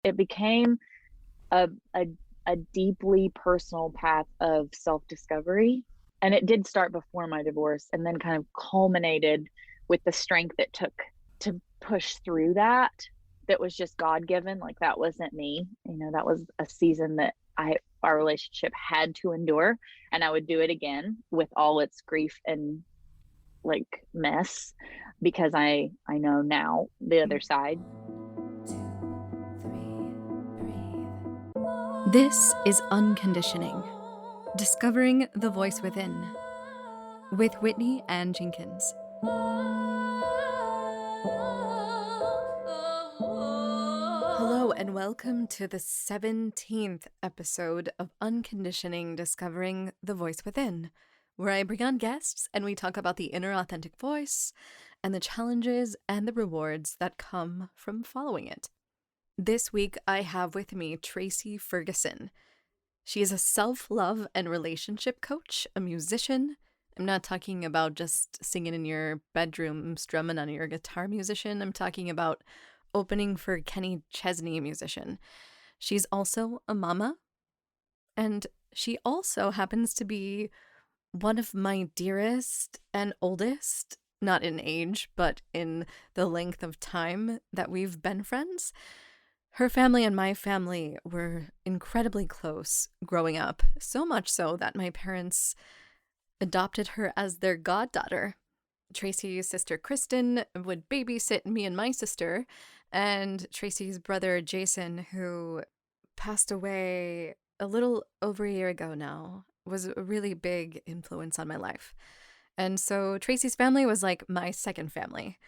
it became a, a, a deeply personal path of self-discovery. And it did start before my divorce and then kind of culminated with the strength it took to push through that. That was just God given. Like, that wasn't me. That was a season that our relationship had to endure, and I would do it again with all its grief and like mess, because I know now the other side. 1, 2, 3, breathe. This is Unconditioning, Discovering the Voice Within, with Whitney Ann Jenkins. Hello and welcome to the 17th episode of Unconditioning, Discovering the Voice Within, where I bring on guests and we talk about the inner authentic voice and the challenges and the rewards that come from following it. This week I have with me Traci Ferguson. She is a self-love and relationship coach, a musician. I'm not talking about just singing in your bedroom, strumming on your guitar musician. I'm talking about opening for Kenny Chesney musician. She's also a mama, and she also happens to be one of my dearest and oldest, not in age, but in the length of time that we've been friends. Her family and my family were incredibly close growing up, so much so that my parents adopted her as their goddaughter. Traci's sister Kristen would babysit me and my sister, and Traci's brother Jason, who passed away a little over a year ago now, was a really big influence on my life. And so Traci's family was like my second family.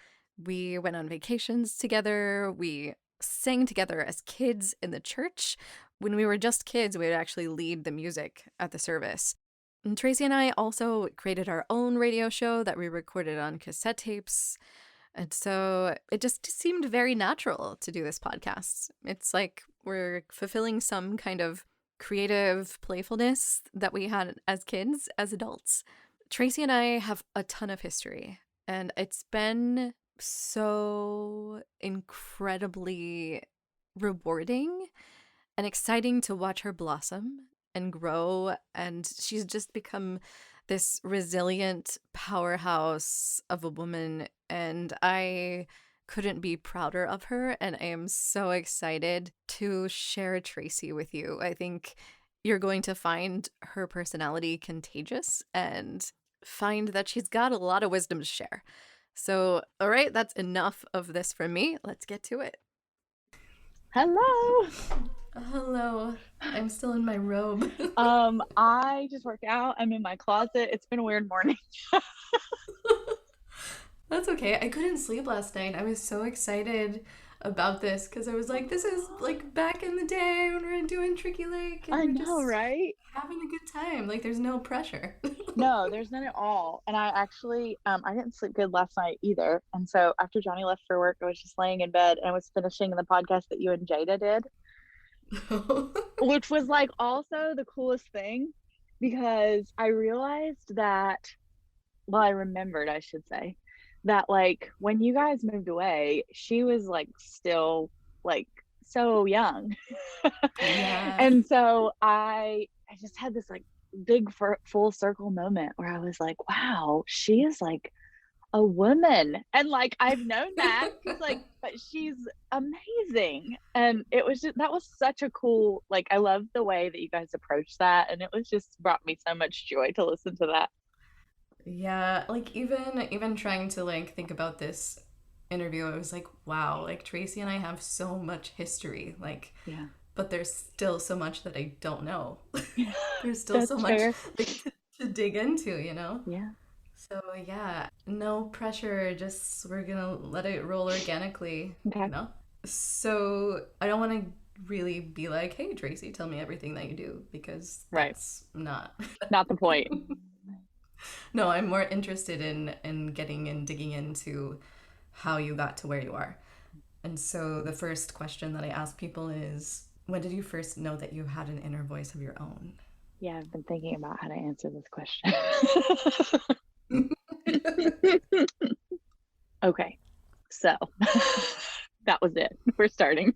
We went on vacations together. We sang together as kids in the church. When we were just kids, we would actually lead the music at the service. And Traci and I also created our own radio show that we recorded on cassette tapes. And so it just seemed very natural to do this podcast. It's like we're fulfilling some kind of creative playfulness that we had as kids, as adults. Traci and I have a ton of history, and it's been so incredibly rewarding and exciting to watch her blossom and grow. And she's just become this resilient powerhouse of a woman, and I couldn't be prouder of her, and I am so excited to share Traci with you. I think you're going to find her personality contagious and find that she's got a lot of wisdom to share. So, all right, that's enough of this from me. Let's get to it. Hello. Hello. I'm still in my robe. I just worked out. I'm in my closet. It's been a weird morning. That's okay. I couldn't sleep last night. I was so excited about this because I was like, this is like back in the day when we were doing Tricky Lake and I we're know, just right? having a good time. Like, there's no pressure. No, there's none at all. And I actually, I didn't sleep good last night either. And so after Johnny left for work, I was just laying in bed and I was finishing the podcast that you and Jada did, which was like also the coolest thing, because I realized that, well, I remembered, I should say, that like when you guys moved away, she was like still like so young. Yeah. And so I just had this like big full circle moment where I was like, wow, she is like a woman. And like I've known that. It's like, but she's amazing. And it was just, that was such a cool, like, I love the way that you guys approached that. And it was just brought me so much joy to listen to that. Yeah, like even trying to like think about this interview, I was like, wow, like Traci and I have so much history, like, Yeah. but there's still so much that I don't know. There's still That's so much fair. like, to dig into, you know? Yeah. So yeah, no pressure, just we're gonna let it roll organically, Okay. you know? So I don't want to really be like, hey Traci, tell me everything that you do, because Right. that's not. Not the point. No, I'm more interested in getting and digging into how you got to where you are. And so the first question that I ask people is, when did you first know that you had an inner voice of your own? Yeah, I've been thinking about how to answer this question. Okay, so that was it. We're starting.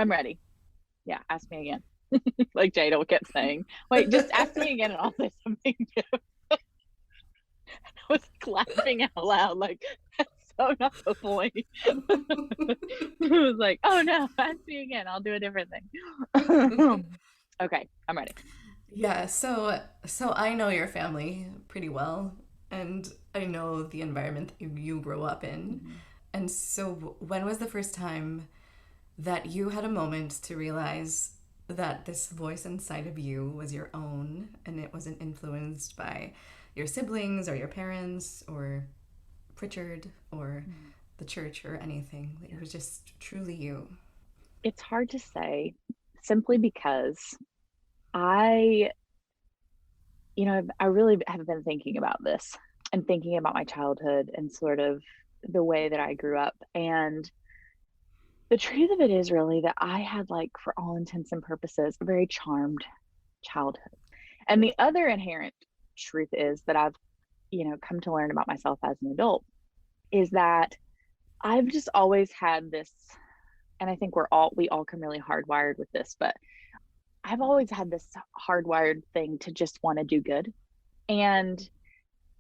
I'm ready. Yeah, ask me again. Like Jada kept saying, wait, just ask me again and I'll say something new. I was laughing out loud, like, that's so not the point. It was like, oh no, ask me again. I'll do a different thing. Okay, I'm ready. Yeah, so I know your family pretty well, and I know the environment that you grew up in. Mhm. And so when was the first time that you had a moment to realize that this voice inside of you was your own and it wasn't influenced by your siblings or your parents or Pritchard or Mhm. the church or anything? It was just truly you. It's hard to say simply because I, I really have been thinking about this and thinking about my childhood and sort of the way that I grew up. And the truth of it is really that I had, like, for all intents and purposes, a very charmed childhood. And the other inherent truth is that I've, come to learn about myself as an adult is that I've just always had this, and I think we all come really hardwired with this, but I've always had this hardwired thing to just want to do good. And,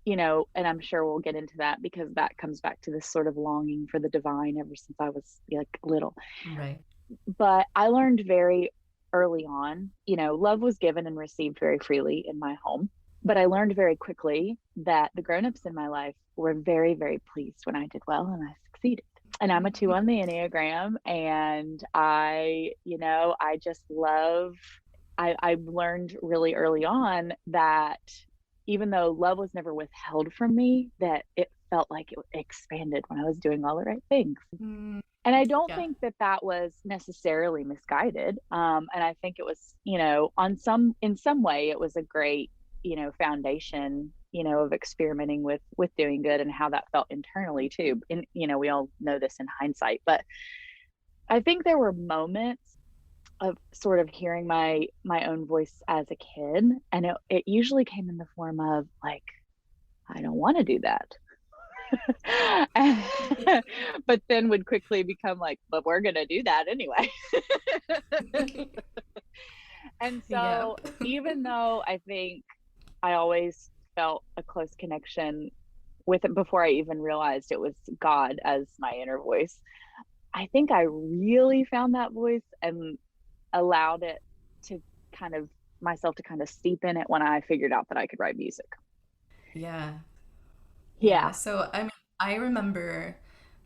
and I'm sure we'll get into that because that comes back to this sort of longing for the divine ever since I was like little. Right. But I learned very early on, love was given and received very freely in my home. But I learned very quickly that the grown-ups in my life were very, very pleased when I did well and I succeeded. And I'm a 2 on the Enneagram, and I just love I learned really early on that even though love was never withheld from me, that it felt like it expanded when I was doing all the right things. Mm, And I don't yeah. think that that was necessarily misguided. And I think it was, in some way, it was a great, foundation, of experimenting with doing good and how that felt internally too. And we all know this in hindsight, but I think there were moments of sort of hearing my own voice as a kid, and it usually came in the form of like, I don't want to do that. But then would quickly become like, but we're gonna do that anyway. And so Yep. even though I think I always felt a close connection with it before I even realized it was God as my inner voice, I think I really found that voice and allowed it to kind of myself to kind of steep in it when I figured out that I could write music. Yeah. Yeah. Yeah. So I remember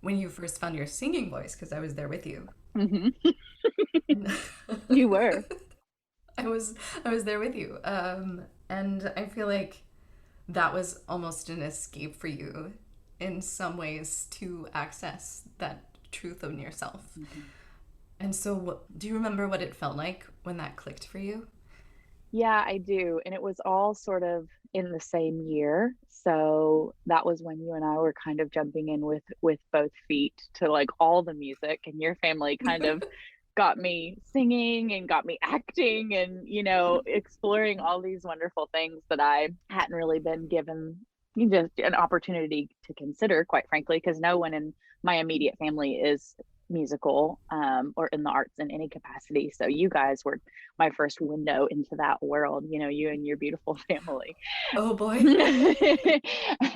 when you first found your singing voice because I was there with you. Hmm. And You were. I was I was there with you. And I feel like that was almost an escape for you in some ways to access that truth of yourself. Mhm. And so do you remember what it felt like when that clicked for you? Yeah, I do. And it was all sort of in the same year. So that was when you and I were kind of jumping in with both feet to like all the music, and your family kind of got me singing and got me acting and exploring all these wonderful things that I hadn't really been given just an opportunity to consider, quite frankly, because no one in my immediate family is musical or in the arts in any capacity. So you guys were my first window into that world, you and your beautiful family. Oh boy.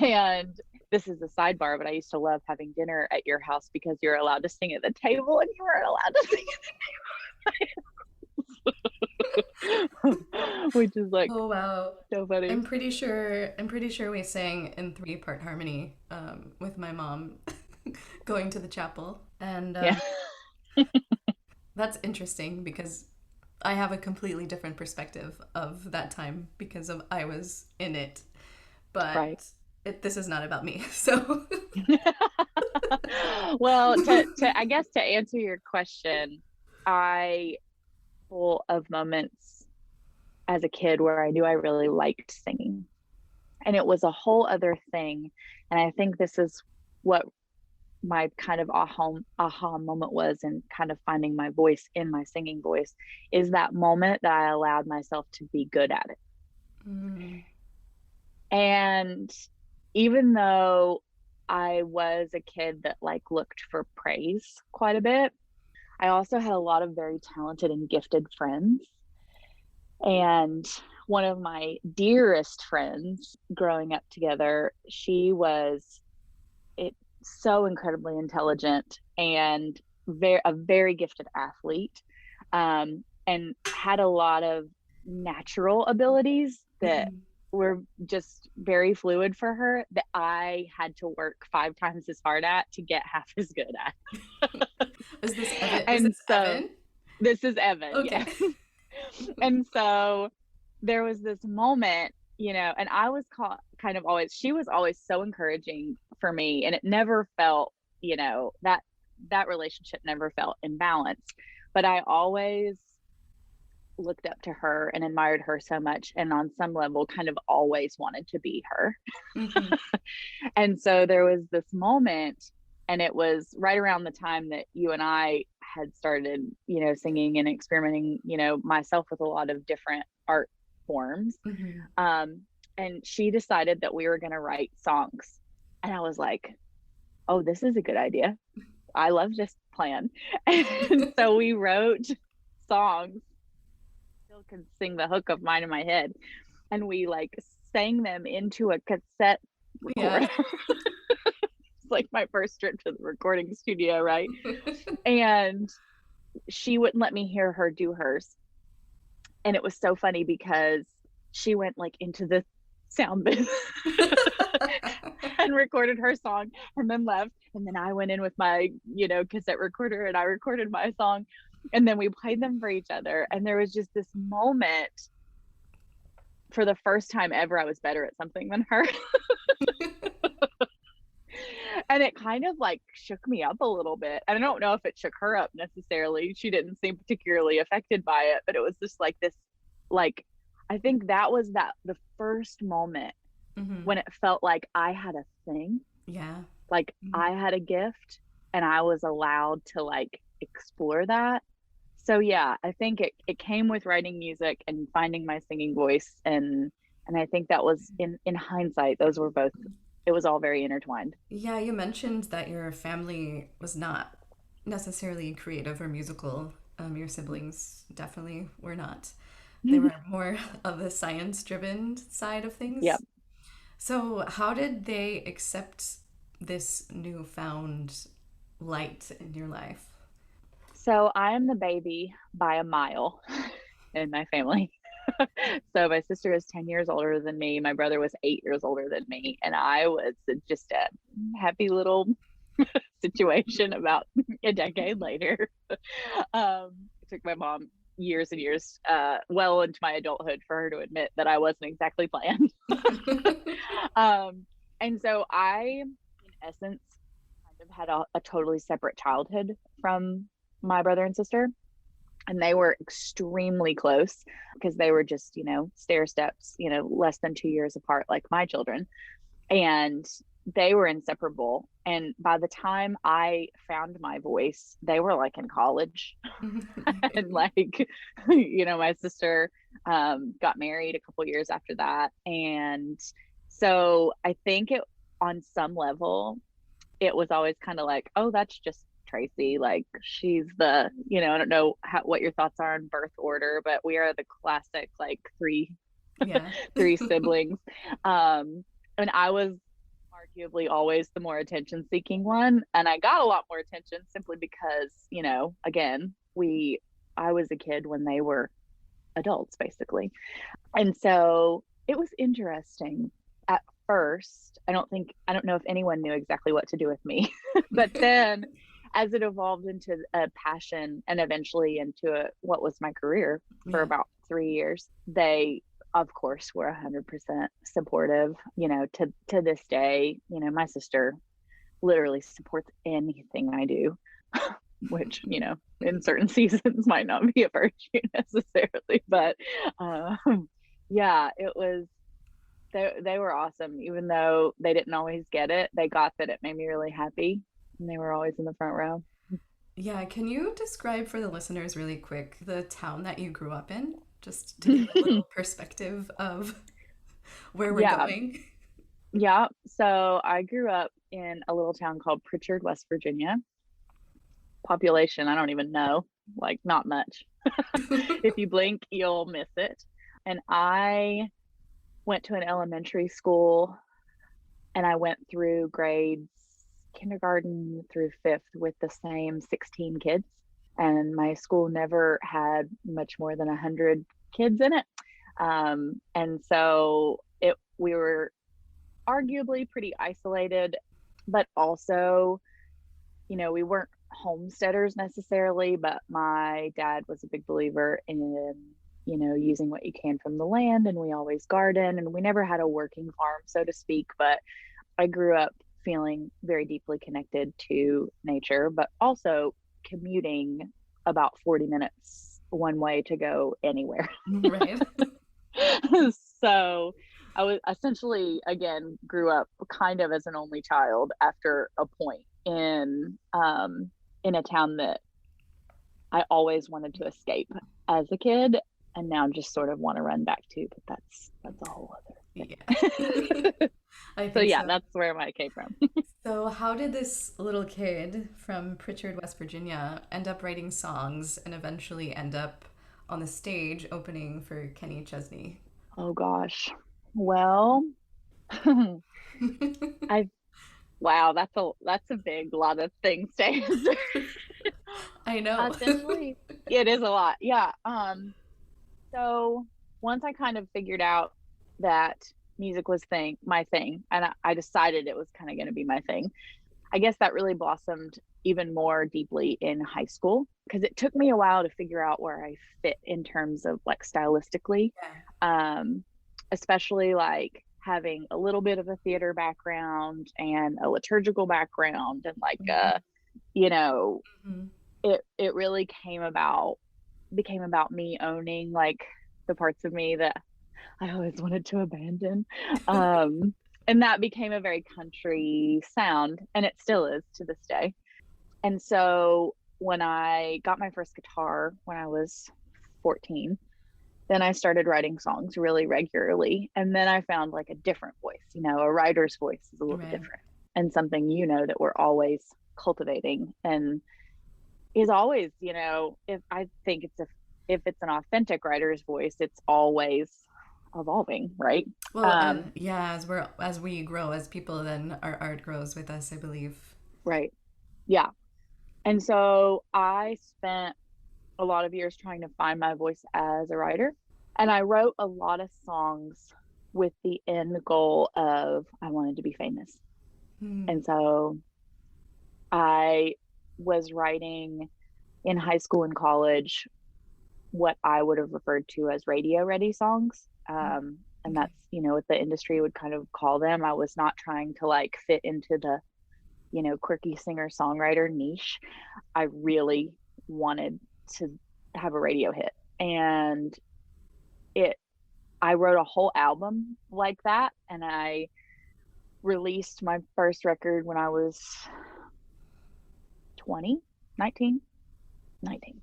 And this is a sidebar, but I used to love having dinner at your house because you're allowed to sing at the table and you weren't allowed to sing at the table, which is like Oh wow. so funny. I'm pretty sure we sang in three-part harmony with my mom going to the chapel. And Yeah. that's interesting because I have a completely different perspective of that time because of I was in it. Right. But this is not about me. So Well, to I guess to answer your question, I full of moments as a kid where I knew I really liked singing. And it was a whole other thing. And I think this is what my kind of aha moment was, and kind of finding my voice in my singing voice, is that moment that I allowed myself to be good at it. mm, And even though I was a kid that like looked for praise quite a bit, I also had a lot of very talented and gifted friends. And one of my dearest friends growing up together, she was it so incredibly intelligent and a very gifted athlete, and had a lot of natural abilities that Mhm. were just very fluid for her that I had to work 5 times as hard at to get half as good at. Is this Evan? Is And this so Evan? this is Evan, Okay. yes. And so there was this moment, and I was kind of always, she was always so encouraging for me, and it never felt, that relationship never felt imbalanced. But I always looked up to her and admired her so much, and on some level, kind of always wanted to be her. Hmm. And so there was this moment, and it was right around the time that you and I had started, singing and experimenting, myself with a lot of different art forms. Hmm. Um, and she decided that we were going to write songs. And I was like, oh, this is a good idea. I love this plan. And so we wrote songs. Still can sing the hook of Mine in My Head. And we like sang them into a cassette Yeah. recorder. It's like my first trip to the recording studio, right? And she wouldn't let me hear her do hers. And it was so funny because she went like into the sound booth and recorded her song and then left. And then I went in with my, cassette recorder and I recorded my song. And then we played them for each other. And there was just this moment, for the first time ever, I was better at something than her. And it kind of like shook me up a little bit. And I don't know if it shook her up necessarily. She didn't seem particularly affected by it, but it was just like this, like, I think that was the first moment Hmm. when it felt like I had a thing, Yeah. like Mhm. I had a gift and I was allowed to like explore that. So yeah, I think it came with writing music and finding my singing voice, and I think that was in hindsight, those were both, it was all very intertwined. Yeah, you mentioned that your family was not necessarily creative or musical. Your siblings definitely were not. They were more of the science-driven side of Yep. things. So, how did they accept this newfound light in your life? So I am the baby by a mile in my family. So my sister is 10 years older than me. My brother was 8 years older than me. And I was just a happy little situation about a decade later. It took my mom years and years, well into my adulthood, for her to admit that I wasn't exactly planned. um, and so I, in essence, kind of had a totally separate childhood from my brother and sister. And they were extremely close because they were just, stair steps, less than 2 years apart, like my children. And they were inseparable. And by the time I found my voice, they were like in college. And like, my sister got married a couple years after that. And so I think it, on some level, it was always kind of like, oh, that's just Traci. Like, she's the, I don't know what your thoughts are on birth order, but we are the classic, like, Yeah. three siblings. And I was arguably always the more attention seeking one. And I got a lot more attention simply because, again, I was a kid when they were adults, basically. And so it was interesting at first. I don't know if anyone knew exactly what to do with me. But then as it evolved into a passion and eventually into what was my career for Yeah. about 3 years, they of course were 100% supportive, to this day. My sister literally supports anything I do, which, in certain seasons might not be a virtue necessarily, but yeah, it was, they were awesome. Even though they didn't always get it, they got that it made me really happy, and they were always in the front row. Yeah, can you describe for the listeners really quick the town that you grew up in, just to give a little perspective of where we're Yeah, going? yeah. So I grew up in a little town called Pritchard, West Virginia, population, I don't even know, like not much. If you blink, you'll miss it. And I went to an elementary school, and I went through grades kindergarten through fifth with the same 16 kids. And my school never had much more than 100 kids in it. And so we were arguably pretty isolated, but also, we weren't homesteaders necessarily, but my dad was a big believer in, using what you can from the land. And we always garden, and we never had a working farm, so to speak, but I grew up feeling very deeply connected to nature, but also commuting about 40 minutes one way to go anywhere. Right. So I was essentially, again, grew up kind of as an only child after a point in a town that I always wanted to escape as a kid, and now just sort of want to run back to, but that's a whole other thing. Yeah. I So think yeah, so. that's where I came from. So, how did this little kid from Pritchard, West Virginia, end up writing songs and eventually end up on the stage opening for Kenny Chesney? Oh gosh. Well, I wow, that's a big lot of things to answer. I know. Essentially, it is a lot. Yeah. So once I kind of figured out that music was my thing, and I decided it was kind of going to be my thing, I guess that really blossomed even more deeply in high school, because it took me a while to figure out where I fit in terms of like stylistically, Yeah. especially like having a little bit of a theater background and a liturgical background, and like you know Mm-hmm. it really became about me owning like the parts of me that I always wanted to abandon. And that became a very country sound, and it still is to this day. And so when I got my first guitar when I was 14, then I started writing songs really regularly. And then I found like a different voice, a writer's voice is a little bit Right. different, and something, that we're always cultivating, and is always, if I think if it's an authentic writer's voice, it's always evolving, right? Well, Um, yeah, as we grow as people, then our art grows with us, I believe. right. Yeah. And so I spent a lot of years trying to find my voice as a writer. And I wrote a lot of songs with the end goal of I wanted to be famous. Hmm. And so I was writing in high school and college what I would have referred to as radio ready songs. And Okay. that's, what the industry would kind of call them. I was not trying to like fit into the, quirky singer songwriter niche. I really wanted to have a radio hit. And it, I wrote a whole album like that. And I released my first record when I was 20, 19, 19.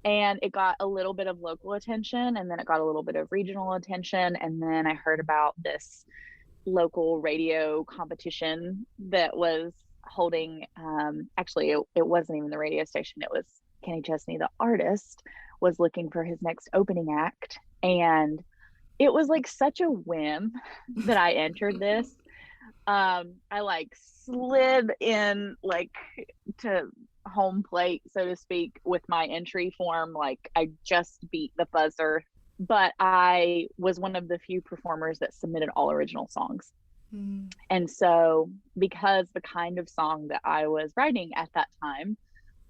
And it got a little bit of local attention, and then it got a little bit of regional attention. And then I heard about this local radio competition that was holding, actually, it wasn't even the radio station. It was Kenny Chesney, the artist, was looking for his next opening act. And it was like such a whim that I entered this. I like slid in like to home plate, so to speak, with my entry form. Like I just beat the buzzer, but I was one of the few performers that submitted all original songs. Hmm. And so, because the kind of song that I was writing at that time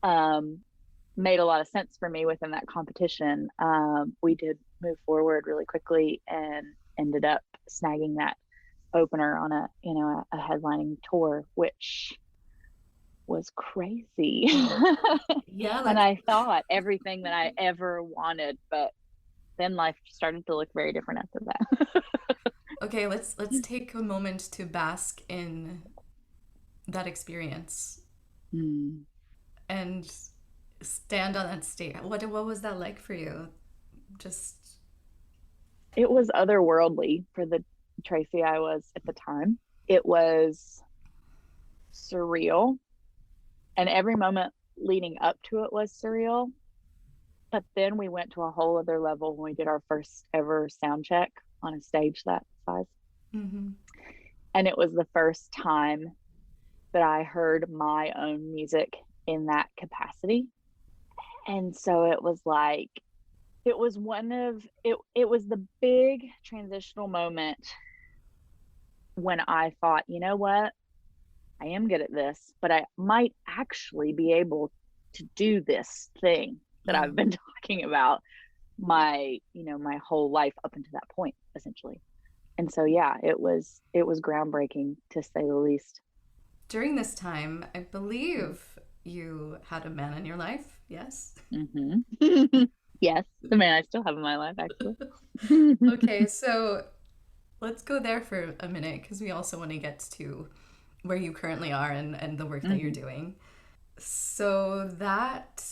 um, made a lot of sense for me within that competition, we did move forward really quickly and ended up snagging that opener on a headlining tour, which was crazy. Yeah, And let's I thought everything that I ever wanted, but then life started to look very different after that. okay, let's take a moment to bask in that experience Mm. and stand on that stage. What was that like for you? Just It was otherworldly for the Traci I was at the time. It was surreal. And every moment leading up to it was surreal. But then we went to a whole other level when we did our first ever sound check on a stage that size. Mm-hmm. And it was the first time that I heard my own music in that capacity. And so it was like, it was it was the big transitional moment when I thought, you know what? I am good at this, but I might actually be able to do this thing that I've been talking about my whole life up until that point, essentially. And so, yeah, it was groundbreaking, to say the least. During this time, I believe you had a man in your life, yes? Mm-hmm. Yes, the man I still have in my life, actually. Okay, so let's go there for a minute because we also want to get to where you currently are and the work that you're Mm-hmm. doing. So that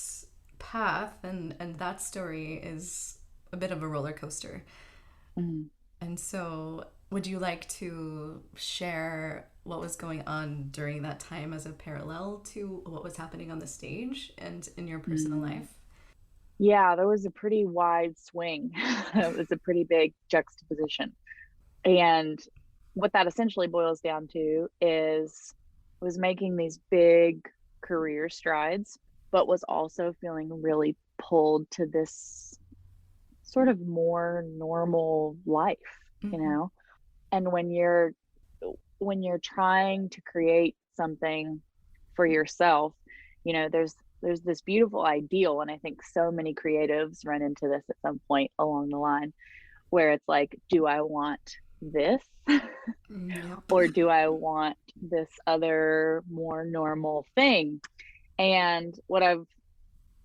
path and that story is a bit of a roller coaster. Mm-hmm. And so, would you like to share what was going on during that time as a parallel to what was happening on the stage and in your personal Mm-hmm. life? Yeah, there was a pretty wide swing. It was a pretty big juxtaposition. And what that essentially boils down to is was making these big career strides, but was also feeling really pulled to this sort of more normal life, you Mm-hmm. know? And when you're trying to create something for yourself, there's this beautiful ideal, and I think so many creatives run into this at some point along the line where it's like, do I want this Yep. or do I want this other more normal thing? And what I've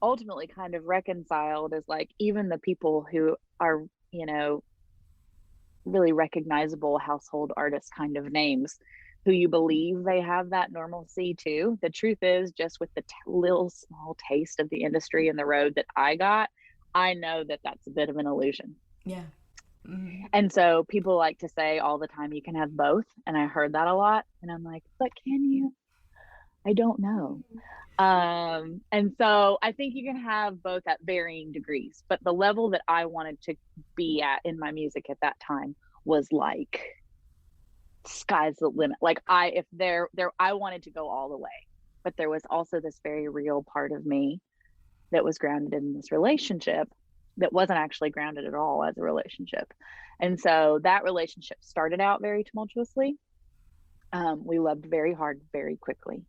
ultimately kind of reconciled is like, even the people who are, really recognizable household artist kind of names, who you believe they have that normalcy too. The truth is, just with the little small taste of the industry and the road that I got, I know that that's a bit of an illusion. Yeah. Mm-hmm. And so people like to say all the time, you can have both. And I heard that a lot. And I'm like, but can you? I don't know. And so I think you can have both at varying degrees, but the level that I wanted to be at in my music at that time was like sky's the limit. Like if there I wanted to go all the way, but there was also this very real part of me that was grounded in this relationship that wasn't actually grounded at all as a relationship. And so that relationship started out very tumultuously. We loved very hard, very quickly.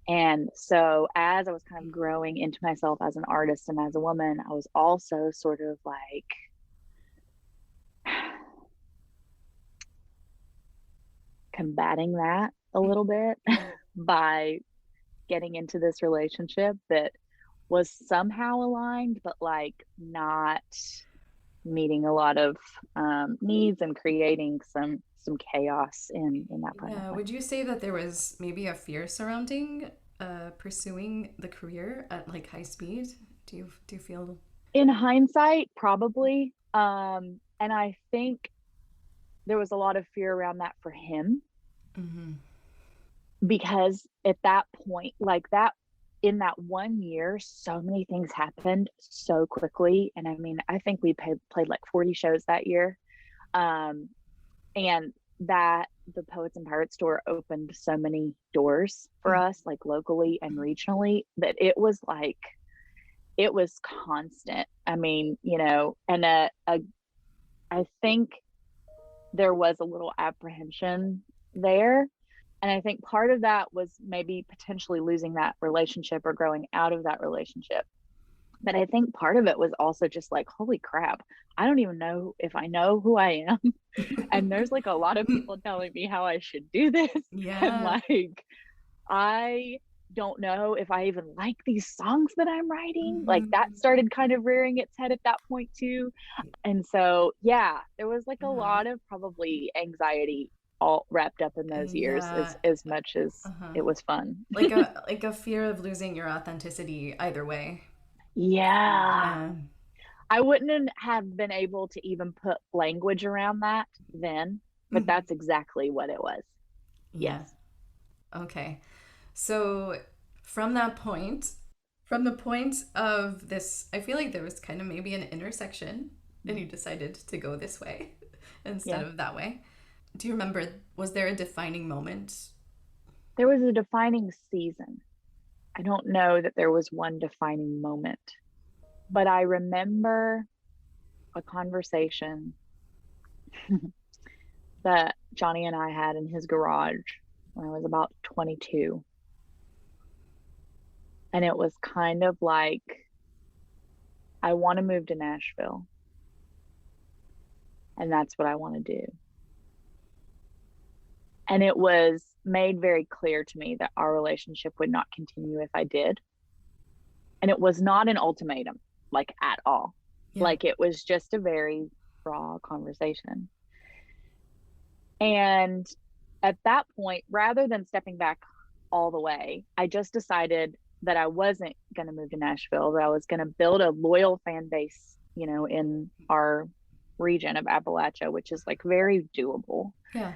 And so as I was kind of growing into myself as an artist and as a woman, I was also sort of like combating that a little bit Yeah. by getting into this relationship that was somehow aligned, but like not meeting a lot of needs and creating some chaos in that part of Yeah. my life. Would you say that there was maybe a fear surrounding pursuing the career at like high speed? Do you feel? In hindsight, probably. And I think there was a lot of fear around that for him, Mm-hmm. because at that point, like that, in that 1 year, so many things happened so quickly. And I mean, I think we played like 40 shows that year. Um, and that the Poets and Pirates tour opened so many doors for us, like locally and regionally, that it was like, it was constant. I mean, and I think there was a little apprehension there. And I think part of that was maybe potentially losing that relationship or growing out of that relationship. But I think part of it was also just like, holy crap, I don't even know if I know who I am. And there's like a lot of people telling me how I should do this. And Yeah. like, I don't know if I even like these songs that I'm writing. Like Mm-hmm. that started kind of rearing its head at that point too. And so, yeah, there was like a Yeah. lot of probably anxiety all wrapped up in those years, Yeah. as much as Uh-huh. it was fun. Like a fear of losing your authenticity either way. Yeah. Yeah. I wouldn't have been able to even put language around that then, but Mhm. that's exactly what it was. Yes. Yeah. Okay. So from that point, From the point of this, I feel like there was kind of maybe an intersection and you decided to go this way instead Yeah. of that way. Do you remember, was there a defining moment? There was a defining season. I don't know that there was one defining moment, but I remember a conversation that Johnny and I had in his garage when I was about 22. And it was kind of like, I want to move to Nashville, and that's what I want to do. And it was made very clear to me that our relationship would not continue if I did. And it was not an ultimatum, like at all. Yeah. Like it was just a very raw conversation. And at that point, rather than stepping back all the way, I just decided that I wasn't going to move to Nashville, that I was going to build a loyal fan base, you know, in our region of Appalachia, which is like very doable. Yeah.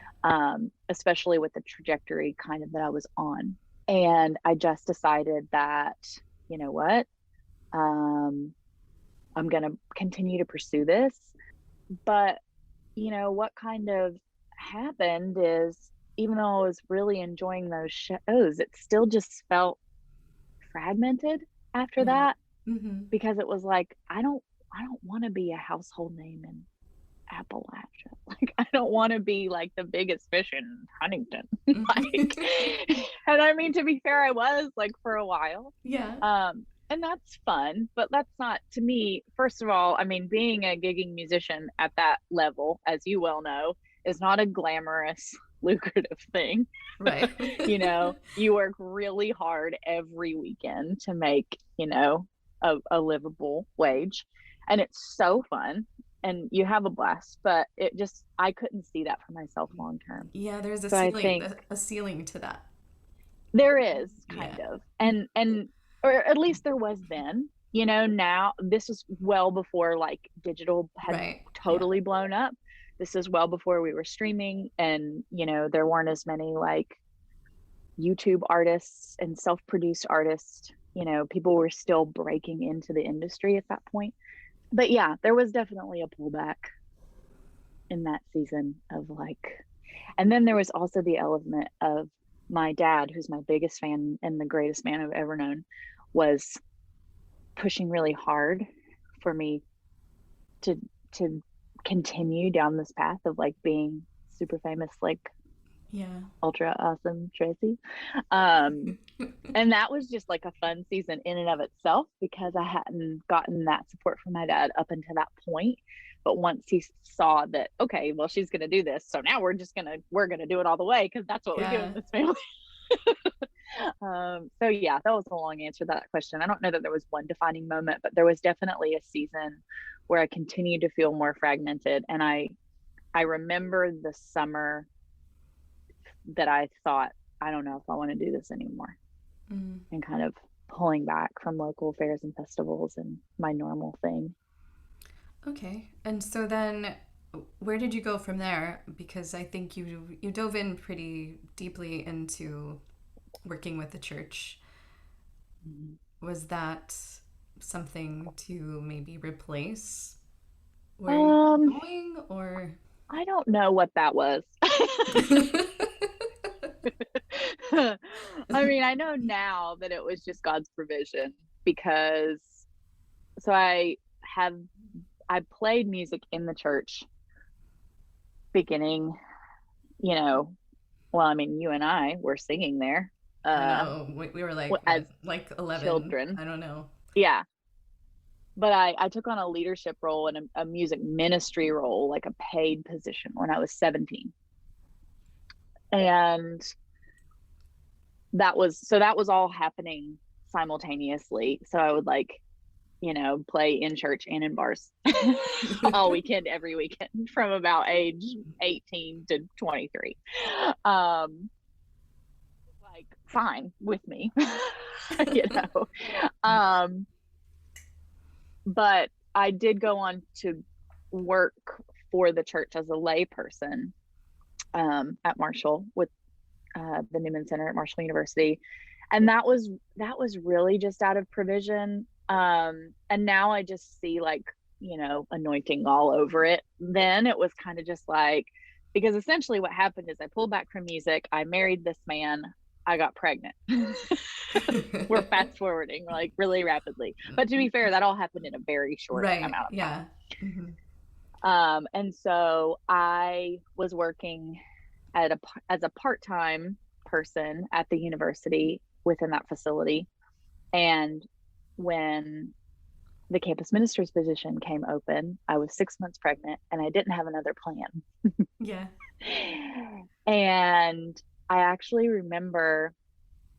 Especially with the trajectory kind of that I was on. And I just decided that, you know what, I'm going to continue to pursue this. But, you know, what kind of happened is, even though I was really enjoying those shows, it still just felt fragmented after Yeah. that, Mm-hmm. because it was like, I don't want to be a household name in Appalachia. Like, I don't want to be like the biggest fish in Huntington. Like, and I mean, to be fair, I was like for a while. Yeah. And that's fun, but that's not, to me, first of all, I mean, being a gigging musician at that level, as you well know, is not a glamorous, lucrative thing. Right. You know, you work really hard every weekend to make, you know, a livable wage. And it's so fun and you have a blast, but it just, I couldn't see that for myself long term. Yeah, there's a So I ceiling, think a ceiling to that. there is kind Yeah. of, and or at least there was then, you know. Now this was well before like digital had Right. Yeah. totally blown up. This is well before we were streaming, and you know, there weren't as many like YouTube artists and self-produced artists. You know, people were still breaking into the industry at that point. But yeah, there was definitely a pullback in that season of like, and then there was also the element of my dad, who's my biggest fan and the greatest man I've ever known, was pushing really hard for me to to continue down this path of like being super famous, like Yeah. ultra awesome Traci. And that was just like a fun season in and of itself, because I hadn't gotten that support from my dad up until that point. But once he saw that, okay, well, she's going to do this, so now we're going to do it all the way, because that's what we do Yeah. in this family. So yeah, that was a long answer to that question. I don't know that there was one defining moment, but there was definitely a season where I continued to feel more fragmented. And I remember the summer that I thought, I don't know if I want to do this anymore, and kind of pulling back from local fairs and festivals and my normal thing. Okay. And so then where did you go from there? Because I think you dove in pretty deeply into working with the church. Was that something to maybe replace where you were going, or I don't know what that was. I mean, I know now that it was just God's provision, because so I played music in the church beginning, you know, well, I mean, you and I were singing there I know we were like as what, like 11? children. I don't know. Yeah. But I took on a leadership role and a music ministry role, like a paid position, when I was 17. And that was all happening simultaneously. So I would like, you know, play in church and in bars all weekend, every weekend, from about age 18 to 23. Like, fine with me, you know. But I did go on to work for the church as a lay person at Marshall, with the Newman Center at Marshall University. And that was really just out of provision. And now I just see like, anointing all over it. Then it was kind of just like, because essentially what happened is I pulled back from music. I married this man. I got pregnant. We're fast forwarding like really rapidly. But to be fair, that all happened in a very short Right. amount of Yeah. time. And so I was working as a part-time person at the university within that facility. And when the campus minister's position came open, I was 6 months pregnant and I didn't have another plan. Yeah. And I actually remember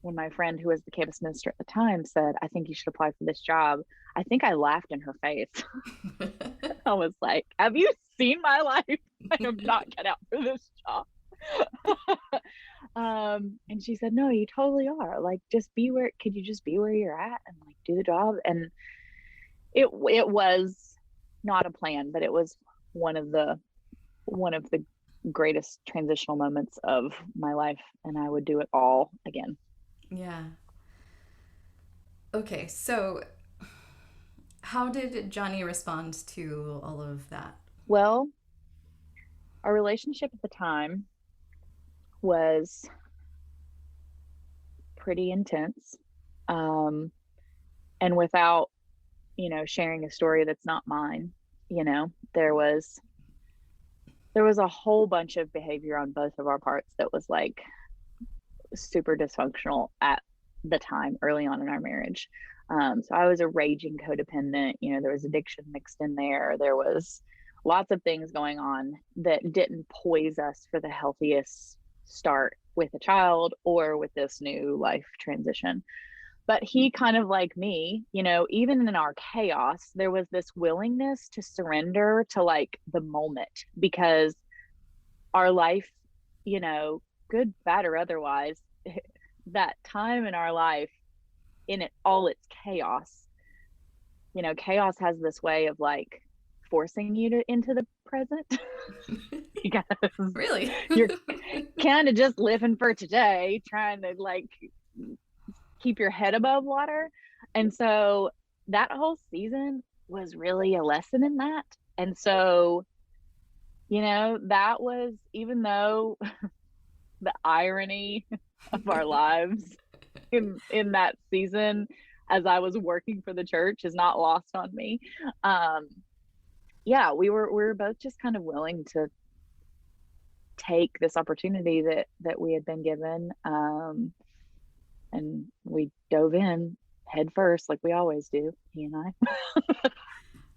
when my friend who was the campus minister at the time said, I think you should apply for this job. I think I laughed in her face. I was like, have you seen my life? I am not cut out for this job. And she said, no, you totally are. Like, could you just be where you're at and like do the job? And it was not a plan, but it was one of the greatest transitional moments of my life, and I would do it all again. Yeah. Okay, so how did Johnny respond to all of that? Well, our relationship at the time was pretty intense. And without, sharing a story that's not mine, there was a whole bunch of behavior on both of our parts that was like super dysfunctional at the time early on in our marriage. So I was a raging codependent. There was addiction mixed in there. There was lots of things going on that didn't poise us for the healthiest start with a child or with this new life transition. But he kind of like me, even in our chaos, there was this willingness to surrender to like the moment, because our life, good, bad, or otherwise, that time in our life, in it all its chaos, chaos has this way of like forcing you into the present. Because Really? you're kind of just living for today, trying to like keep your head above water. And so that whole season was really a lesson in that. And so, that was, even though the irony of our lives in that season as I was working for the church is not lost on me. Yeah, we were both just kind of willing to take this opportunity that we had been given. And we dove in head first, like we always do, he and I.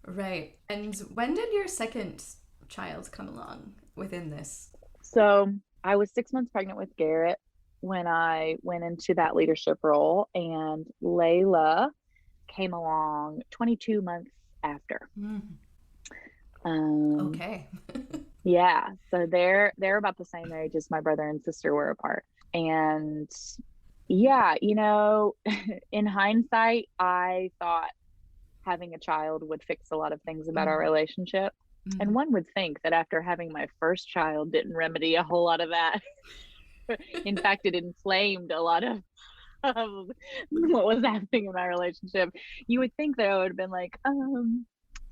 Right. And when did your second child come along within this? So I was 6 months pregnant with Garrett when I went into that leadership role, and Layla came along 22 months after. Okay. Yeah, so they're about the same age as my brother and sister were apart. And yeah, in hindsight, I thought having a child would fix a lot of things about our relationship. And one would think that after having my first child didn't remedy a whole lot of that. In fact, it inflamed a lot of what was happening in my relationship. You would think that I would have been like,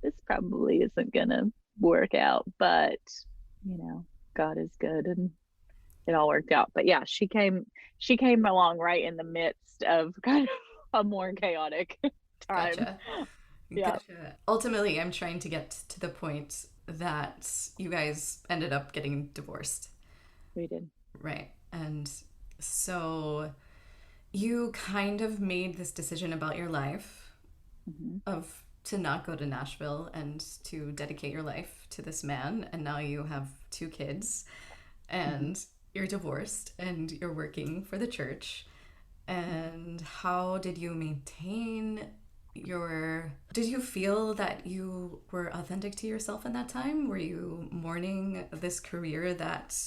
this probably isn't gonna work out, but God is good, and it all worked out. But yeah, she came along right in the midst of kind of a more chaotic time. Gotcha. Yeah. Gotcha. Ultimately, I'm trying to get to the point that you guys ended up getting divorced. We did. Right. And so you kind of made this decision about your life of to not go to Nashville and to dedicate your life to this man. And now you have 2 kids and you're divorced and you're working for the church. And how did you maintain did you feel that you were authentic to yourself in that time? Were you mourning this career that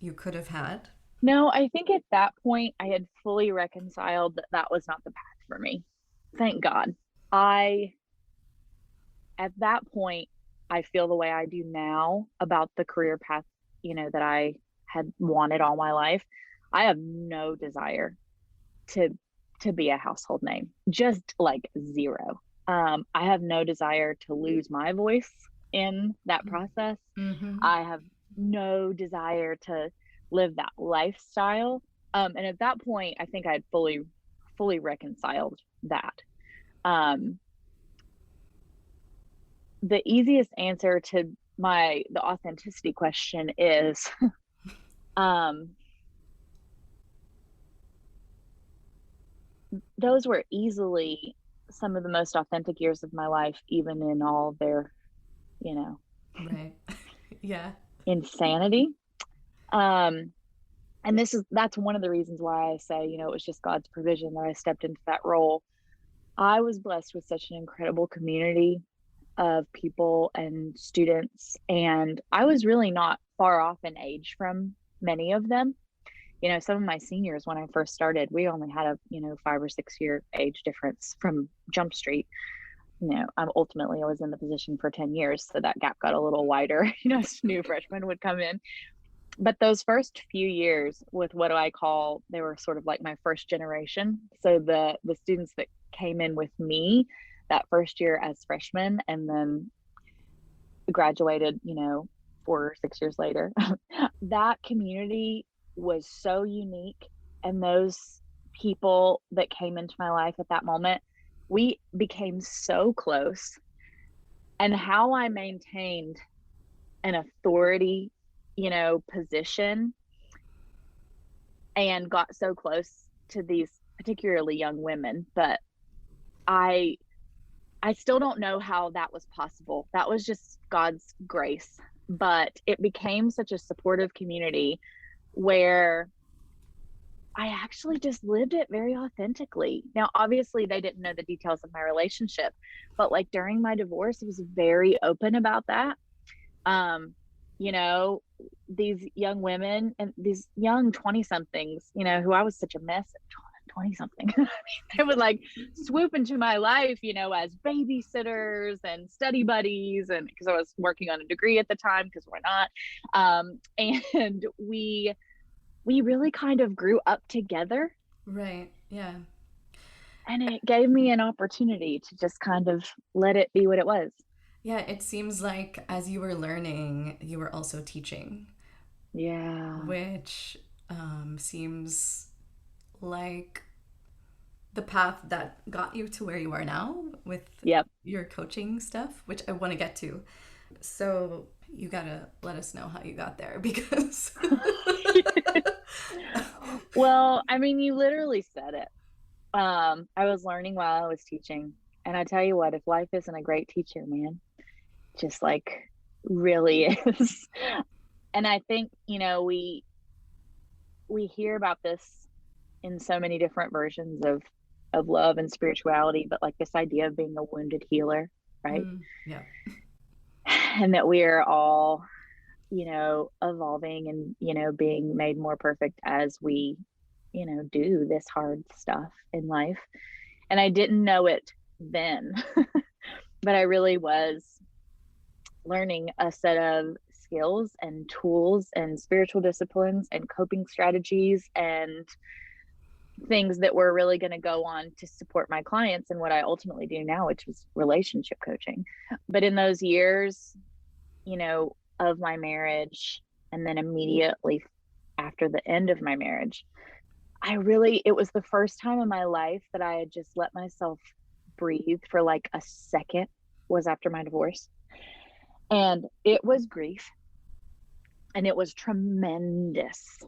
you could have had? No, I think at that point I had fully reconciled that that was not the path for me. Thank God. At that point, I feel the way I do now about the career path, that I had wanted all my life. I have no desire to to be a household name, just like zero. I have no desire to lose my voice in that process. Mm-hmm. I have no desire to live that lifestyle. And at that point, I think I'd fully reconciled that. Um, the easiest answer to the authenticity question is, um, those were easily some of the most authentic years of my life, even in all their, you know, Right. Yeah. insanity. Um, and that's one of the reasons why I say, it was just God's provision that I stepped into that role. I was blessed with such an incredible community of people and students, and I was really not far off in age from many of them. Some of my seniors, when I first started, we only had a 5 or 6 year age difference from Jump Street. I'm ultimately, I was in the position for 10 years, so that gap got a little wider, as new freshmen would come in. But those first few years, with what I call, they were sort of like my first generation. So the students that came in with me that first year as freshmen and then graduated, 4 or 6 years later, that community was so unique. And those people that came into my life at that moment, we became so close. And how I maintained an authority, position and got so close to these particularly young women. But I still don't know how that was possible. That was just God's grace. But it became such a supportive community where I actually just lived it very authentically. Now, obviously, they didn't know the details of my relationship, but like during my divorce, I was very open about that. You know, these young women and these young 20 somethings, who I was such a mess at 20 something. They would like swoop into my life, as babysitters and study buddies. And because I was working on a degree at the time, because we're not. And we really kind of grew up together. Right. Yeah. And it gave me an opportunity to just kind of let it be what it was. Yeah, it seems like as you were learning, you were also teaching, Yeah. which seems like the path that got you to where you are now with Yep. your coaching stuff, which I want to get to. So you gotta let us know how you got there because. Well, I mean, you literally said it. I was learning while I was teaching. And I tell you what, if life isn't a great teacher, man, just like really is. And I think, we hear about this in so many different versions of love and spirituality, but like this idea of being a wounded healer, right? Yeah. And that we are all, evolving and, being made more perfect as we, do this hard stuff in life. And I didn't know it then, but I really was learning a set of skills and tools and spiritual disciplines and coping strategies and things that were really going to go on to support my clients and what I ultimately do now, which is relationship coaching. But in those years, of my marriage, and then immediately after the end of my marriage, it was the first time in my life that I had just let myself breathe for like a second, was after my divorce. And it was grief, and it was tremendous.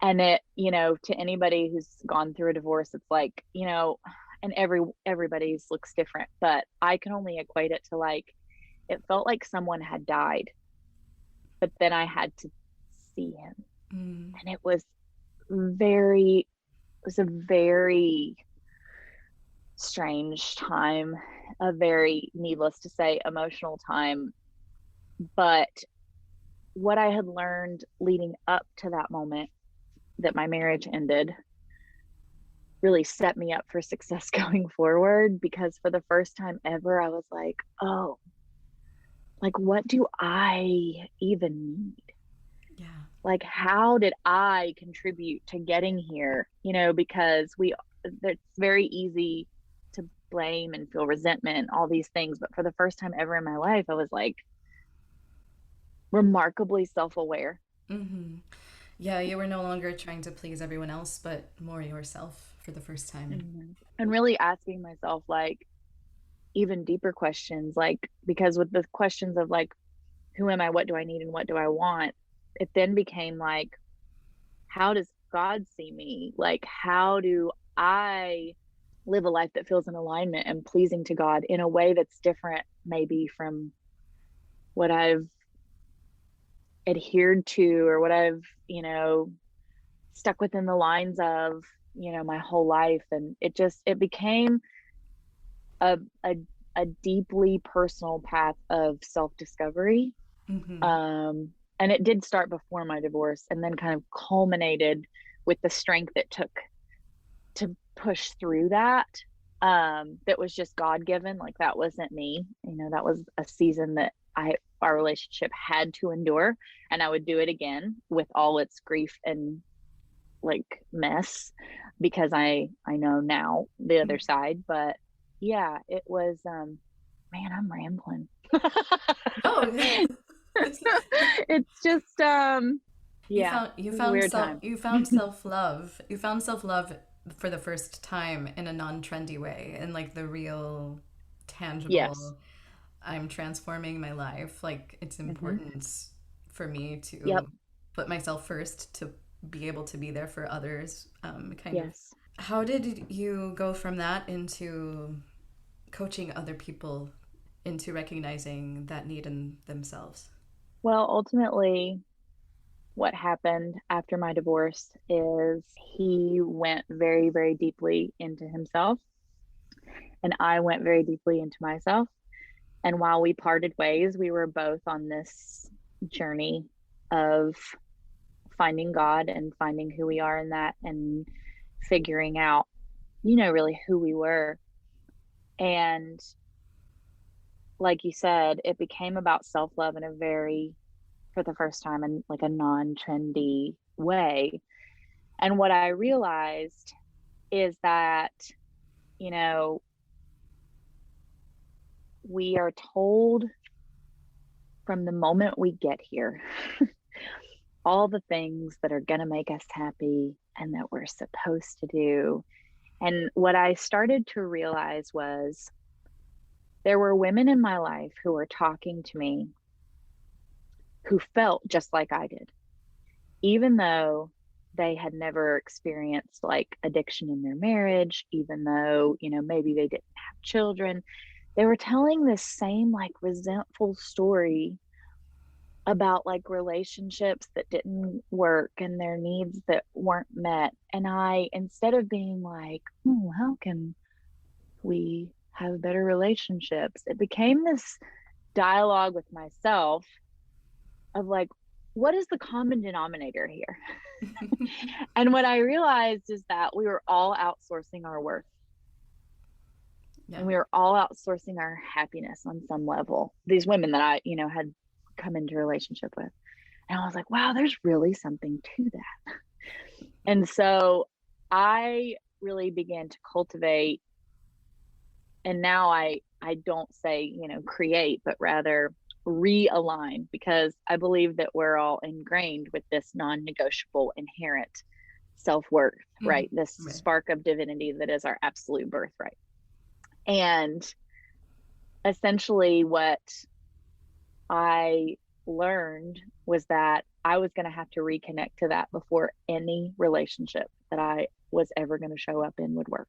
And it, to anybody who's gone through a divorce, it's like, and everybody's looks different, but I can only equate it to like, it felt like someone had died, but then I had to see him. And it was a very strange time, a very, needless to say, emotional time. But what I had learned leading up to that moment that my marriage ended really set me up for success going forward, because for the first time ever, I was like, oh, like, what do I even need? Yeah. Like, how did I contribute to getting here? Because it's very easy to blame and feel resentment and all these things. But for the first time ever in my life, I was like remarkably self-aware. Mm-hmm. Yeah, you were no longer trying to please everyone else, but more yourself for the first time. And really asking myself like even deeper questions, like, because with the questions of like, who am I, what do I need, and what do I want, it then became like, how does God see me? Like, how do I live a life that feels in alignment and pleasing to God in a way that's different, maybe from what I've adhered to or what I've, stuck within the lines of, my whole life. And it became a, a, a deeply personal path of self discovery. Mm-hmm. And it did start before my divorce and then kind of culminated with the strength it took to push through that. That was just God given. Like, that wasn't me. That was a season that our relationship had to endure, and I would do it again with all its grief and like mess, because I know now the other side. But yeah, it was man, I'm rambling. No, It's just yeah, you it was a found weird time. self-love. You found self-love for the first time in a non-trendy way, in like the real, Yes. tangible, I'm transforming my life. Like, it's Hmm. important for me Yep. to put myself first to be able to be there for others. Kind of. Yes. How did you go from that into coaching other people into recognizing that need in themselves? Well, ultimately, what happened after my divorce is he went very, very deeply into himself, and I went very deeply into myself. And while we parted ways, we were both on this journey of finding God and finding who we are in that, and figuring out, really who we were. And like you said, it became about self love in a very, for the first time, in like a non trendy way. And what I realized is that, you know, we are told from the moment we get here all the things that are going to make us happy and that we're supposed to do. And what I started to realize was there were women in my life who were talking to me who felt just like I did, even though they had never experienced like addiction in their marriage, even though, maybe they didn't have children. They were telling this same like resentful story about like relationships that didn't work and their needs that weren't met. And I, instead of being like, oh, how can we have better relationships, it became this dialogue with myself of like, what is the common denominator here? And what I realized is that we were all outsourcing our worth, Yeah. and we were all outsourcing our happiness on some level. These women that I, had come into a relationship with. And I was like, wow, there's really something to that. And so I really began to cultivate, and now I don't say, create, but rather realign, because I believe that we're all ingrained with this non-negotiable inherent self-worth, right? This Right. spark of divinity that is our absolute birthright. And essentially what I learned was that I was going to have to reconnect to that before any relationship that I was ever going to show up in would work.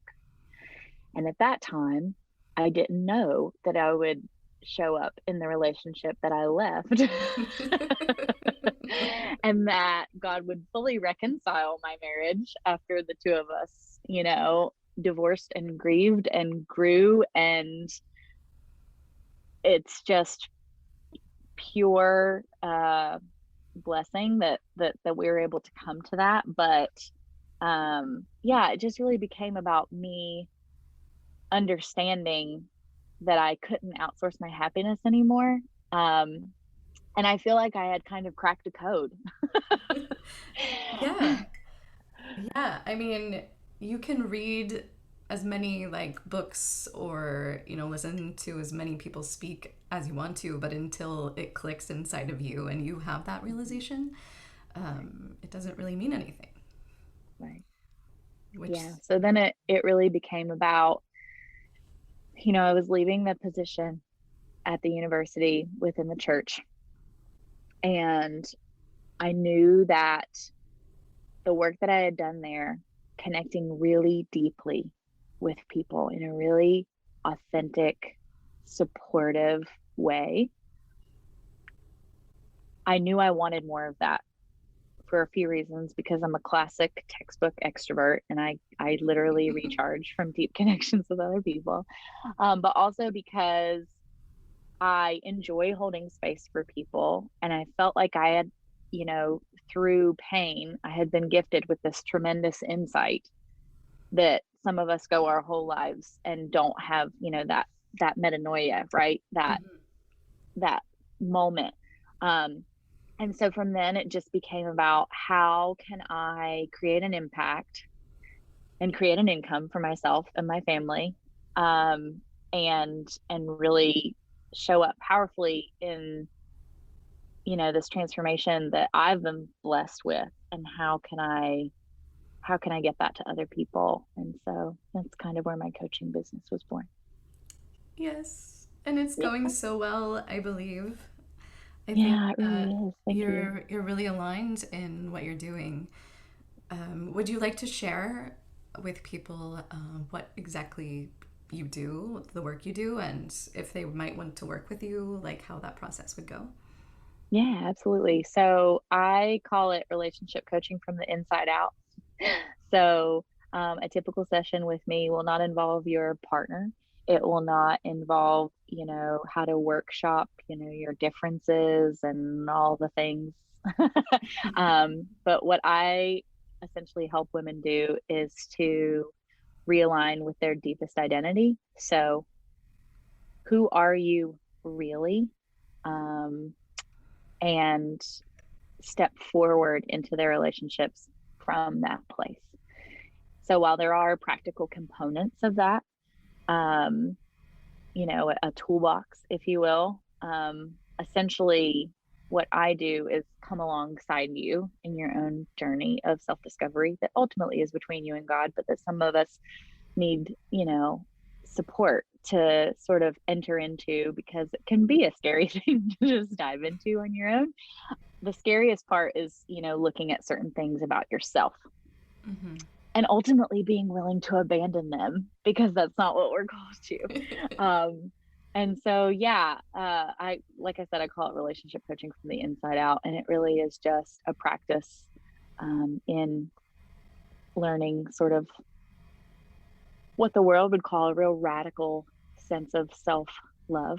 And at that time, I didn't know that I would show up in the relationship that I left. And that God would fully reconcile my marriage after the two of us, divorced and grieved and grew. And it's just pure blessing that we were able to come to that. But yeah, it just really became about me understanding that I couldn't outsource my happiness anymore. Um, and I feel like I had kind of cracked a code. Yeah. Yeah. I mean, you can read as many like books or, listen to as many people speak as you want to, but until it clicks inside of you and you have that realization, it doesn't really mean anything. Right. Which, Yeah. So then it really became about, I was leaving the position at the university within the church. And I knew that the work that I had done there, connecting really deeply with people in a really authentic, supportive way, I knew I wanted more of that for a few reasons, because I'm a classic textbook extrovert and I literally recharge from deep connections with other people. But also because I enjoy holding space for people. And I felt like I had, through pain, I had been gifted with this tremendous insight that some of us go our whole lives and don't have, that metanoia, right? That moment. Um, and so from then it just became about, how can I create an impact and create an income for myself and my family, and really show up powerfully in, this transformation that I've been blessed with, and how can I get that to other people? And so that's kind of where my coaching business was born. yes, and it's Yeah. going so well, I believe. I think Yeah, it really that is. Thank you. you're really aligned in what you're doing. Would you like to share with people what exactly you do, the work you do, and if they might want to work with you, like how that process would go? Yeah, absolutely. So I call it relationship coaching from the inside out. So a typical session with me will not involve your partner. It will not involve, how to workshop, your differences and all the things. But what I essentially help women do is to realign with their deepest identity. So, who are you really? Um, and step forward into their relationships from that place. So while there are practical components of that, um, a toolbox, if you will, essentially what I do is come alongside you in your own journey of self discovery that ultimately is between you and God, but that some of us need, support to sort of enter into, because it can be a scary thing to just dive into on your own. The scariest part is, looking at certain things about yourself Mm-hmm. and ultimately being willing to abandon them, because that's not what we're called to. And so, yeah, like I said, I call it relationship coaching from the inside out. And it really is just a practice in learning sort of what the world would call a real radical sense of self love,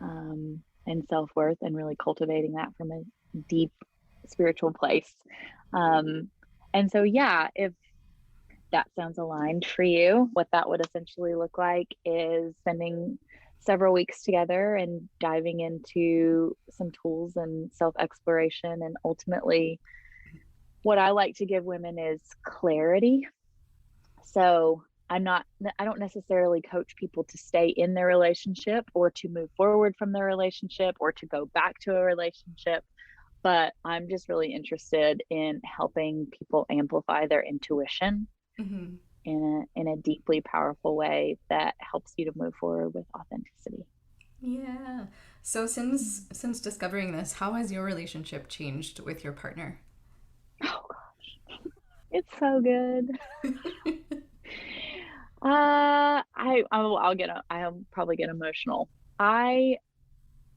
and self worth, and really cultivating that from a deep spiritual place. Um, and so, yeah, if that sounds aligned for you, what that would essentially look like is spending several weeks together and diving into some tools and self exploration. And ultimately, what I like to give women is clarity. So I don't necessarily coach people to stay in their relationship or to move forward from their relationship or to go back to a relationship, but I'm just really interested in helping people amplify their intuition Mm-hmm. in a deeply powerful way that helps you to move forward with authenticity. Yeah. So since discovering this, how has your relationship changed with your partner? Oh gosh, it's so good. I'll probably get emotional. I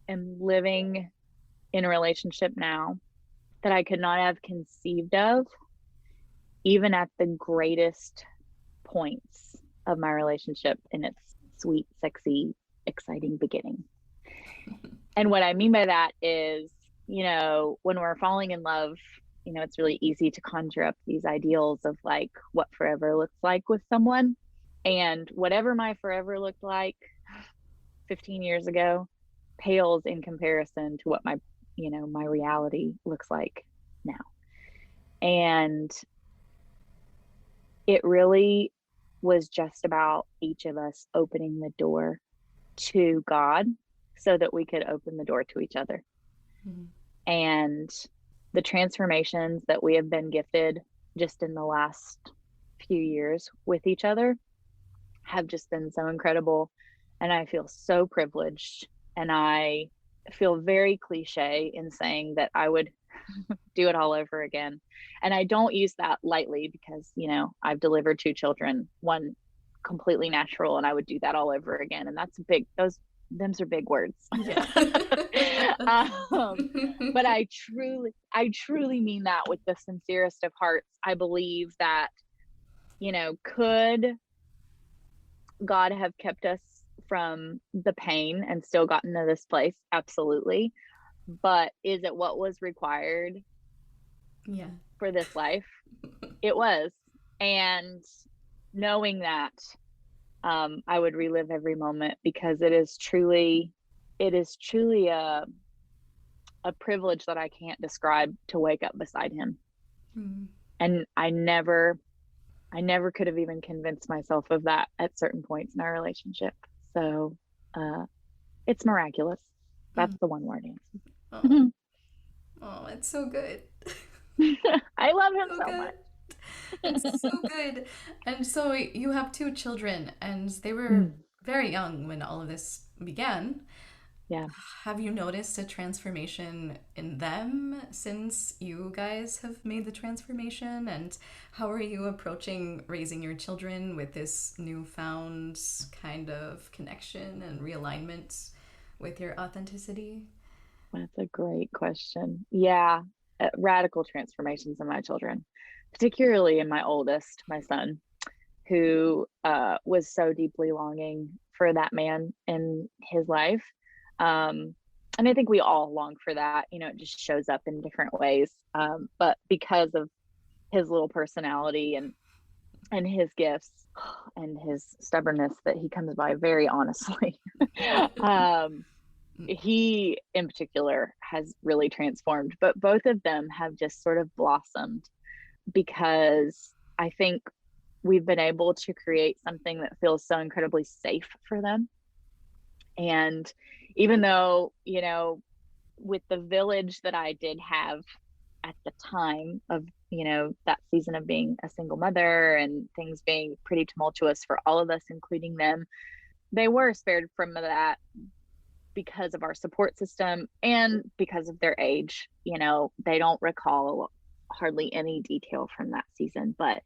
am living in a relationship now that I could not have conceived of, even at the greatest points of my relationship in its sweet, sexy, exciting beginning. And what I mean by that is, when we're falling in love, it's really easy to conjure up these ideals of like what forever looks like with someone. And whatever my forever looked like 15 years ago pales in comparison to what my reality looks like now. And it really was just about each of us opening the door to God so that we could open the door to each other. Mm-hmm. And the transformations that we have been gifted just in the last few years with each other have just been so incredible. And I feel so privileged. And I feel very cliche in saying that I would do it all over again. And I don't use that lightly because, I've delivered 2 children, one completely natural, and I would do that all over again. And that's them's are big words. Yeah. But I truly mean that with the sincerest of hearts. I believe that, could God have kept us from the pain and still gotten to this place? Absolutely. But is it what was required for this life? It was. And knowing that, I would relive every moment because it is truly a privilege that I can't describe to wake up beside him. Mm-hmm. And I never could have even convinced myself of that at certain points in our relationship. So it's miraculous. That's the one word answer. Oh, it's so good. I love him so much. It's so good. And so you have 2 children, and they were very young when all of this began. Yeah. Have you noticed a transformation in them since you guys have made the transformation? And how are you approaching raising your children with this newfound kind of connection and realignment with your authenticity? That's a great question. Yeah. Radical transformations in my children, particularly in my oldest, my son, who was so deeply longing for that man in his life. And I think we all long for that, it just shows up in different ways. But because of his little personality and his gifts and his stubbornness that he comes by very honestly, he in particular has really transformed, but both of them have just sort of blossomed because I think we've been able to create something that feels so incredibly safe for them. And even though, with the village that I did have at the time of, that season of being a single mother and things being pretty tumultuous for all of us, including them, they were spared from that because of our support system and because of their age. They don't recall hardly any detail from that season, but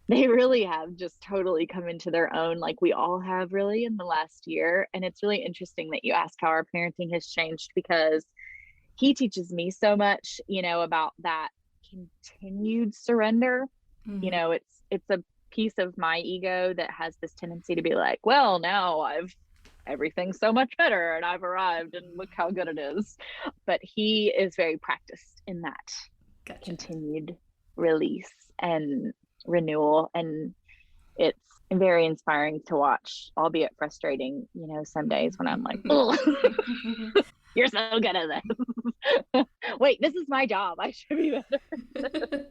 they really have just totally come into their own, like we all have really in the last year. And it's really interesting that you ask how our parenting has changed, because he teaches me so much, about that continued surrender. Mm-hmm. It's a piece of my ego that has this tendency to be like, well, now everything's so much better and I've arrived and look how good it is. But he is very practiced in that continued release and renewal. And it's very inspiring to watch, albeit frustrating, some days when I'm like, oh, you're so good at this. Wait, this is my job. I should be better.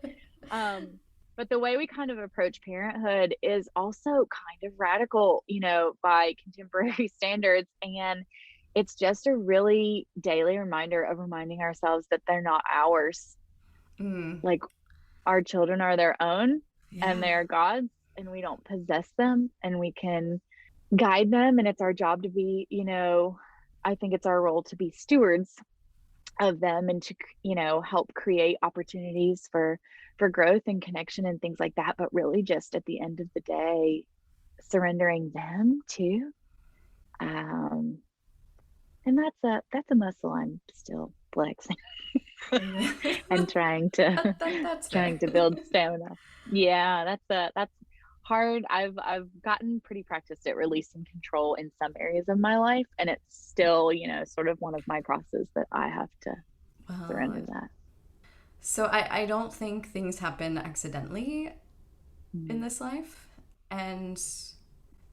But the way we kind of approach parenthood is also kind of radical, by contemporary standards. And it's just a really daily reminder of reminding ourselves that they're not ours. Like our children are their own, and they are God's, and we don't possess them, and we can guide them. And it's our job to be, I think it's our role to be stewards of them and to, help create opportunities for growth and connection and things like that. But really just at the end of the day, surrendering them too. And that's a muscle I'm still flexing and trying to build stamina. Yeah, that's hard. I've gotten pretty practiced at releasing control in some areas of my life, and it's still, sort of one of my crosses that I have to surrender that. So I don't think things happen accidentally in this life. And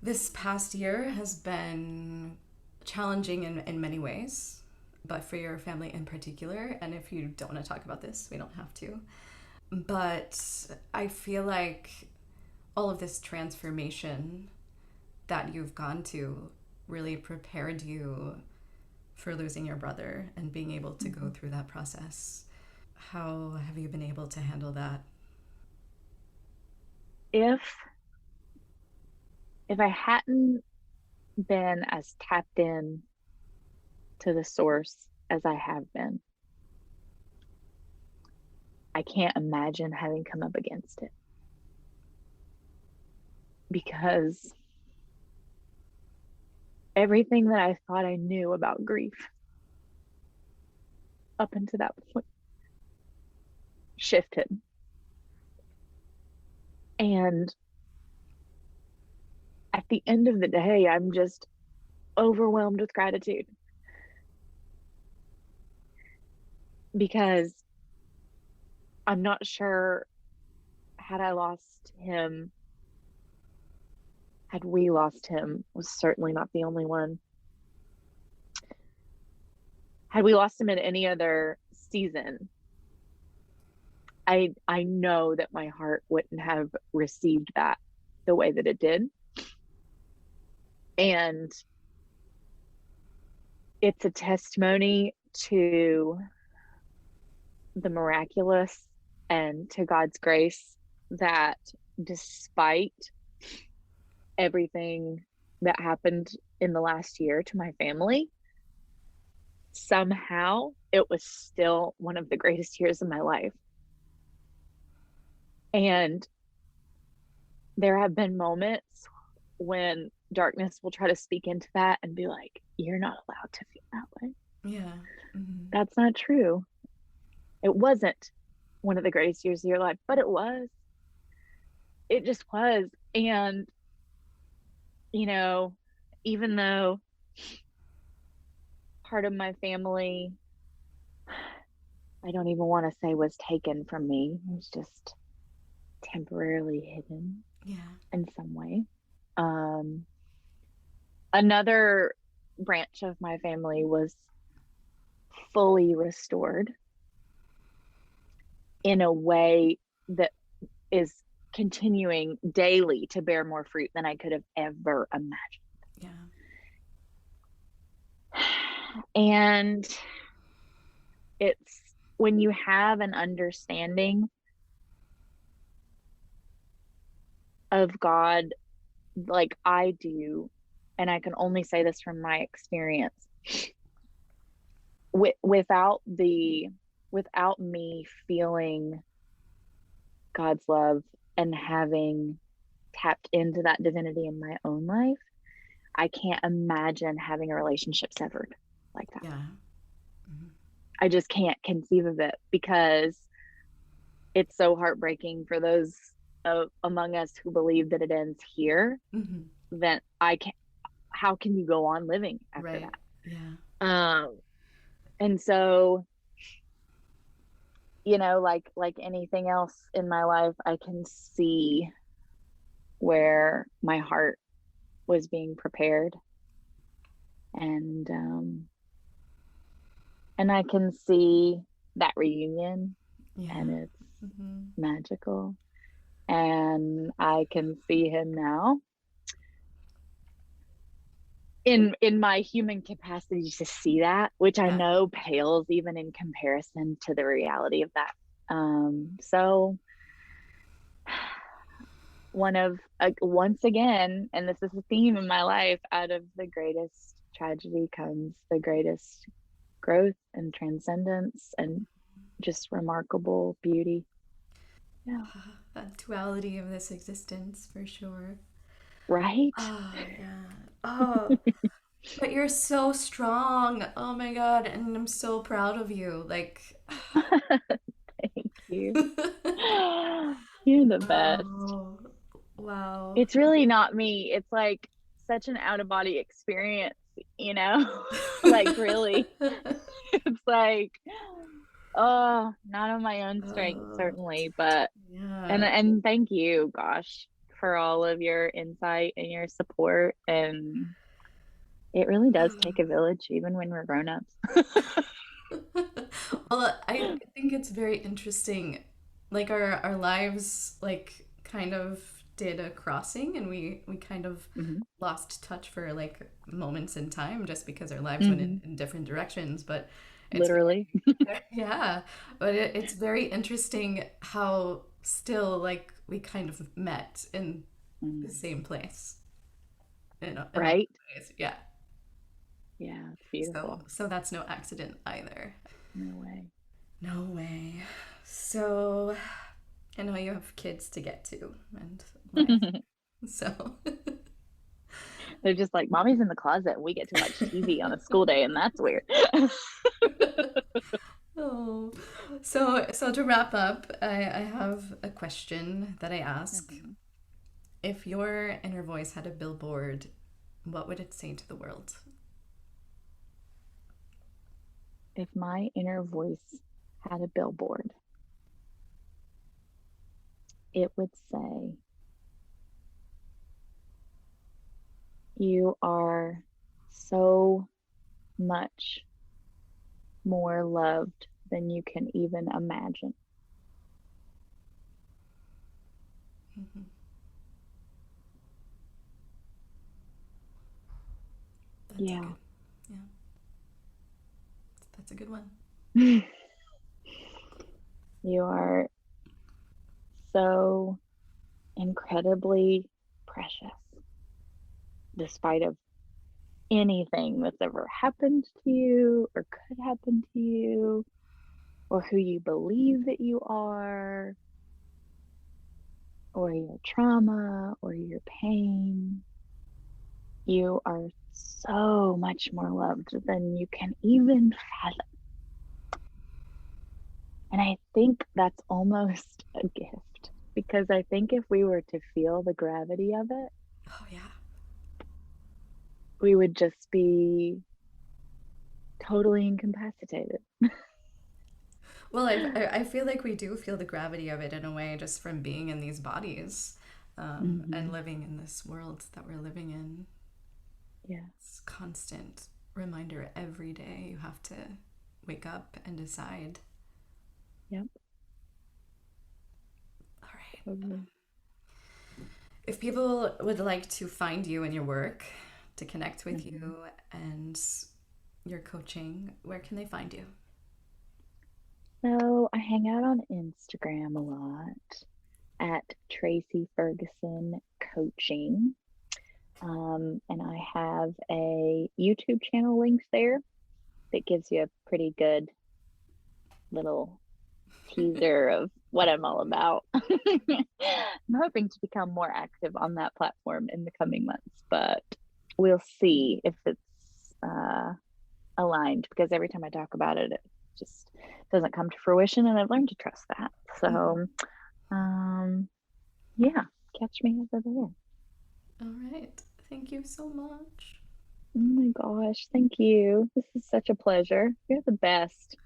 this past year has been challenging in many ways, but for your family in particular. And if you don't want to talk about this, we don't have to. But I feel like all of this transformation that you've gone to really prepared you for losing your brother and being able to go Mhm. through that process. How have you been able to handle that? If if I hadn't been as tapped in to the source as I have been, I can't imagine having come up against it because everything that I thought I knew about grief up until that point shifted. And at the end of the day, I'm just overwhelmed with gratitude because I'm not sure had I lost him, had we lost him, was certainly not the only one. Had we lost him in any other season, I know that my heart wouldn't have received that the way that it did. And it's a testimony to the miraculous and to God's grace that despite everything that happened in the last year to my family, somehow it was still one of the greatest years of my life. And there have been moments when darkness will try to speak into that and be like, you're not allowed to feel that way. Yeah. Mm-hmm. That's not true. It wasn't one of the greatest years of your life, but it was. It just was. And, you know, even though part of my family, I don't even want to say was taken from me, it was just temporarily hidden Yeah. in some way. Um, Another branch of my family was fully restored in a way that is continuing daily to bear more fruit than I could have ever imagined. Yeah. And it's when you have an understanding of God like I do, and I can only say this from my experience, without without me feeling God's love and having tapped into that divinity in my own life, I can't imagine having a relationship severed like that. Yeah. Mm-hmm. I just can't conceive of it because it's so heartbreaking for those among us who believe that it ends here. Mm-hmm. That I can How can you go on living after Right. that? Yeah. And so, like anything else in my life, I can see where my heart was being prepared, and I can see that reunion, Yeah. and it's Mm-hmm. magical, and I can see him now in my human capacity to see that, which I Yeah. know pales even in comparison to the reality of that. So once again, and this is a theme in my life, out of the greatest tragedy comes the greatest growth and transcendence and just remarkable beauty. Yeah. That duality of this existence for sure. Right. Oh, yeah. Oh, but you're so strong. Oh my God. And I'm so proud of you. Like, Thank you. You're the best. oh, wow. It's really not me. It's like such an out of body experience, you know? Like really. It's like, oh, not on my own strength, Oh, certainly, but yeah. and thank you, gosh, for all of your insight and your support. And it really does take a village, even when we're grown-ups. Well, I think it's very interesting. Like our lives like kind of did a crossing, and we kind of Mm-hmm. lost touch for like moments in time just because our lives went Mm-hmm. in different directions. But it's Literally. yeah, but it's very interesting how still like we kind of met in the Mm. same place in a lot Right? of ways. Yeah. Yeah, it's So beautiful. that's no accident either. No way. No way. So I know you have kids to get to and life. So They're just like, mommy's in the closet and we get to watch TV on a school day, and that's weird. oh, so to wrap up, I have a question that I ask. Mhm. If your inner voice had a billboard, what would it say to the world? If my inner voice had a billboard, it would say, you are so much more loved than you can even imagine. Mhm. That's a Yeah. good, yeah, that's a good one. You are so incredibly precious, despite of anything that's ever happened to you or could happen to you, or who you believe that you are, or your trauma or your pain. You are so much more loved than you can even fathom. And I think that's almost a gift, because I think if we were to feel the gravity of it, Oh yeah. we would just be totally incapacitated. Well, I feel like we do feel the gravity of it in a way just from being in these bodies, and Hmm. living in this world that we're living in. Yeah. It's constant reminder every day. You have to wake up and decide. Yep. All right. Totally. If people would like to find you and your work, to connect with Hmm. you and your coaching, where can they find you? So I hang out on Instagram a lot at Traci Ferguson Coaching. And I have a YouTube channel linked there that gives you a pretty good little teaser of what I'm all about. I'm hoping to become more active on that platform in the coming months, but we'll see if it's aligned, because every time I talk about it, it just doesn't come to fruition, and I've learned to trust that. So, um, yeah, catch me over there. All right. Thank you so much. Oh my gosh, thank you. This is such a pleasure. You're the best.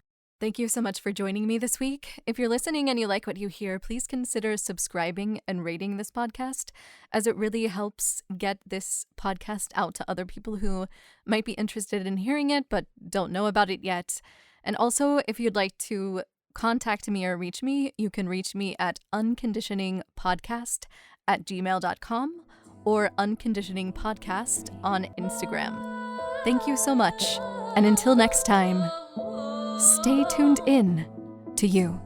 Thank you so much for joining me this week. If you're listening and you like what you hear, please consider subscribing and rating this podcast, as it really helps get this podcast out to other people who might be interested in hearing it but don't know about it yet. And also, if you'd like to contact me or reach me, you can reach me at unconditioningpodcast@gmail.com or unconditioningpodcast on Instagram. Thank you so much. And until next time, stay tuned in to you.